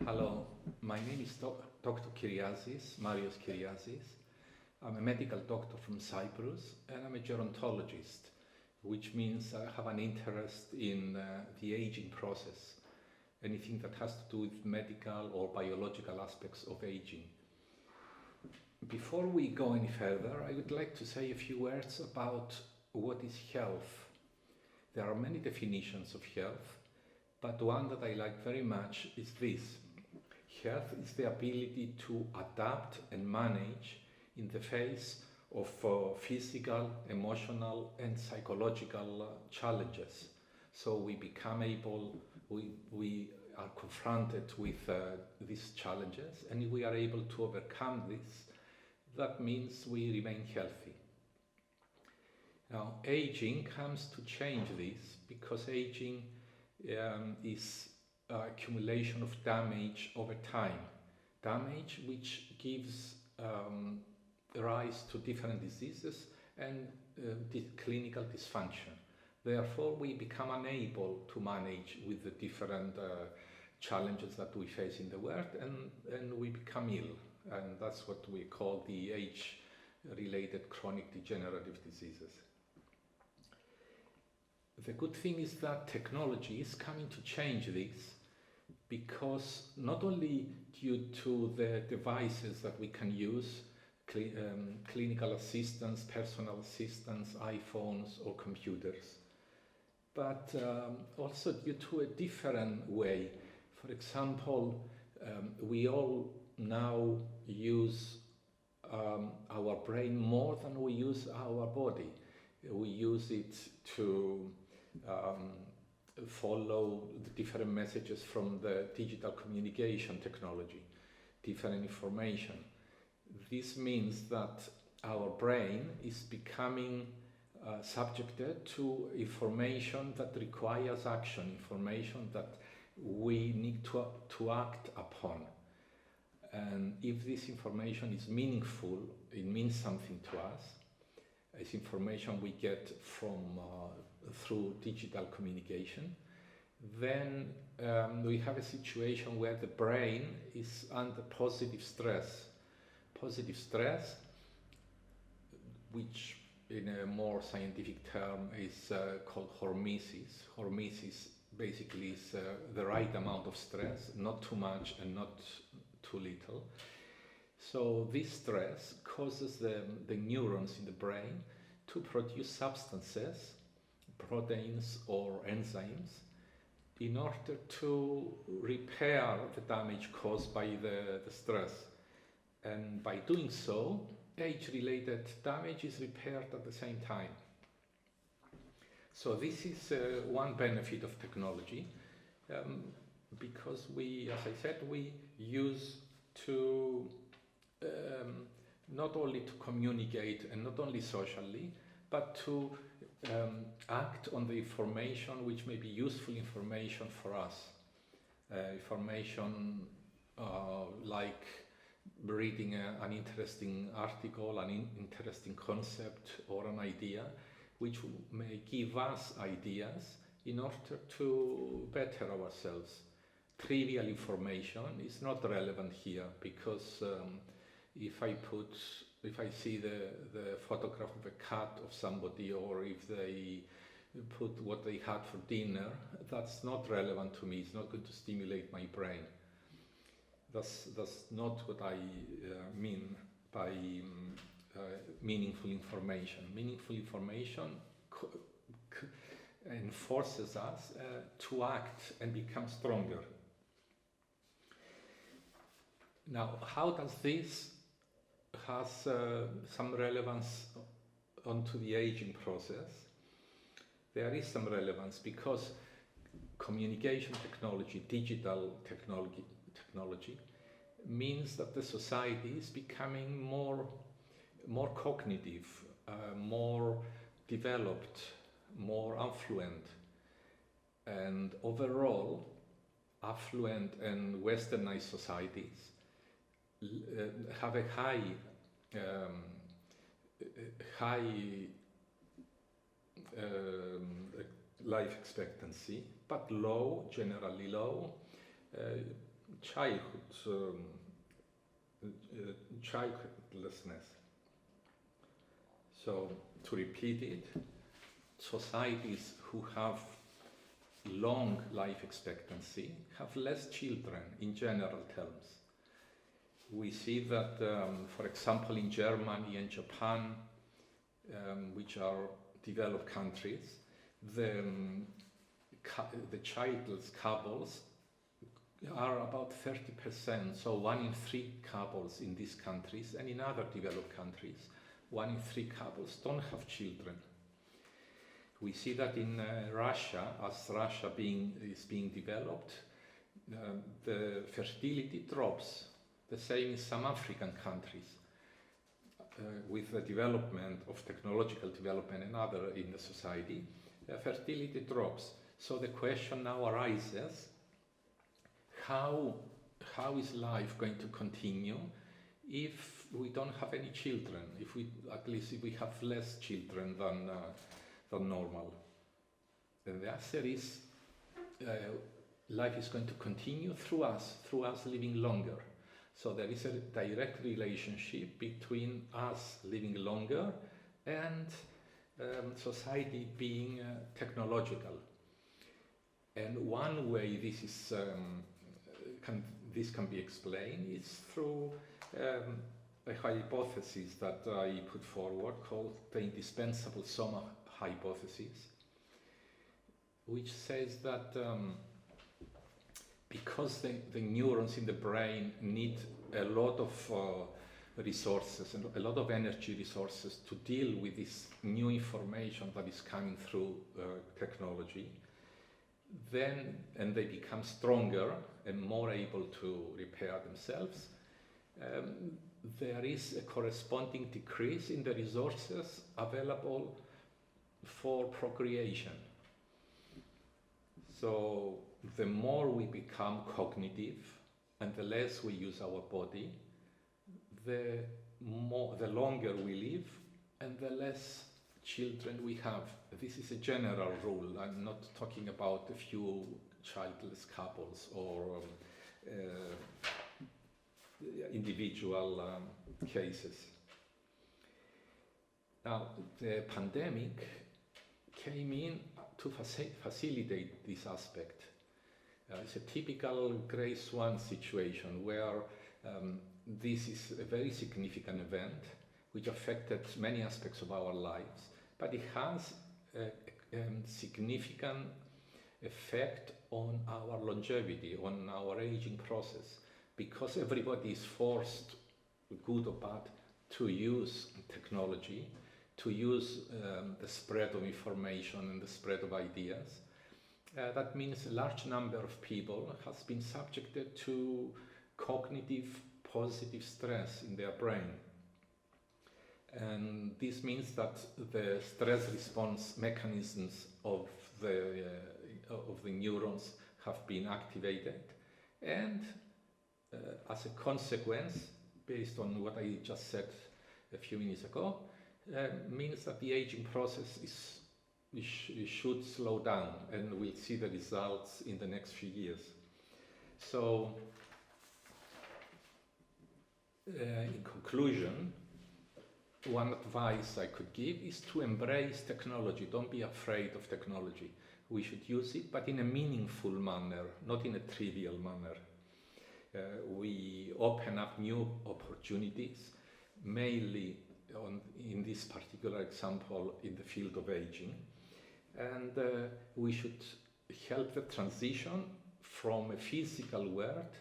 Hello, my name is Dr. Kyriazis, Marios Kyriazis. I'm a medical doctor from Cyprus and I'm a gerontologist, which means I have an interest in the aging process, anything that has to do with medical or biological aspects of aging. Before we go any further, I would like to say a few words about what is health. There are many definitions of health, but one that I like very much is this. Health is the ability to adapt and manage in the face of physical, emotional, and psychological challenges. So we become able, we are confronted with these challenges, and we are able to overcome this. That means we remain healthy. Now, aging comes to change this because aging is accumulation of damage over time. Damage which gives rise to different diseases and clinical dysfunction. Therefore, we become unable to manage with the different challenges that we face in the world, and we become ill. And that's what we call the age-related chronic degenerative diseases. The good thing is that technology is coming to change this, because not only due to the devices that we can use, clinical assistants, personal assistants, iPhones or computers, but also due to a different way. For example, we all now use our brain more than we use our body. We use it to follow the different messages from the digital communication technology, different information. This means that our brain is becoming subjected to information that requires action, information that we need to act upon. And if this information is meaningful, it means something to us. It's information we get from through digital communication, then we have a situation where the brain is under positive stress. Positive stress, which in a more scientific term is called hormesis. Hormesis basically is the right amount of stress, not too much and not too little. So this stress causes the neurons in the brain to produce substances, proteins or enzymes, in order to repair the damage caused by the stress. And by doing so, age-related damage is repaired at the same time. So this is one benefit of technology, because we, as I said, we use to not only to communicate and not only socially, but to act on the information which may be useful information for us. Information like reading an interesting article, an interesting concept or an idea, which may give us ideas in order to better ourselves. Trivial information is not relevant here, because if I see the photograph of a cat of somebody, or if they put what they had for dinner, that's not relevant to me. It's not going to stimulate my brain. That's not what I mean by meaningful information. Meaningful information enforces us to act and become stronger. Now, how does this has some relevance onto the aging process? There is some relevance, because communication technology, digital technology means that the society is becoming more cognitive, more developed, more affluent, and overall affluent and westernized societies have a high life expectancy, but low, generally low childlessness. So, to repeat it, societies who have long life expectancy have less children in general terms. We see that, for example, in Germany and Japan, which are developed countries, the childless couples are about 30%, so 1 in 3 couples in these countries, and in other developed countries, 1 in 3 couples don't have children. We see that in Russia, as Russia is being developed, the fertility drops. The same in some African countries. With the development of technological development and other in the society, fertility drops. So the question now arises, how is life going to continue if we don't have any children, at least if we have less children than normal? And the answer is life is going to continue through us living longer. So there is a direct relationship between us living longer and society being technological. And one way this can be explained is through a hypothesis that I put forward called the indispensable soma hypothesis, which says that because the neurons in the brain need a lot of resources and a lot of energy resources to deal with this new information that is coming through technology, and they become stronger and more able to repair themselves, there is a corresponding decrease in the resources available for procreation. So the more we become cognitive and the less we use our body, the longer we live and the less children we have. This is a general rule. I'm not talking about a few childless couples or individual cases. Now, the pandemic came in to facilitate this aspect. It's a typical grade 1 situation where this is a very significant event which affected many aspects of our lives, but it has a significant effect on our longevity, on our aging process, because everybody is forced, good or bad, to use technology, to use the spread of information and the spread of ideas. That means a large number of people has been subjected to cognitive positive stress in their brain. And this means that the stress response mechanisms of the neurons have been activated, and as a consequence, based on what I just said a few minutes ago, means that the aging process should slow down, and we'll see the results in the next few years. So, in conclusion, one advice I could give is to embrace technology. Don't be afraid of technology. We should use it, but in a meaningful manner, not in a trivial manner. We open up new opportunities, mainly in this particular example in the field of aging, and we should help the transition from a physical world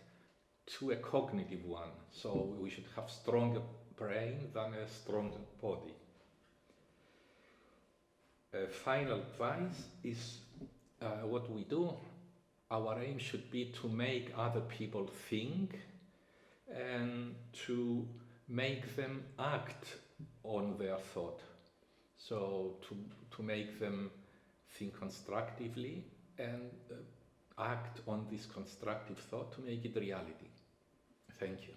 to a cognitive one. So we should have stronger brain than a stronger body. Final advice is what we do. Our aim should be to make other people think and to make them act on their thought. So to make them think constructively and act on this constructive thought to make it reality. Thank you.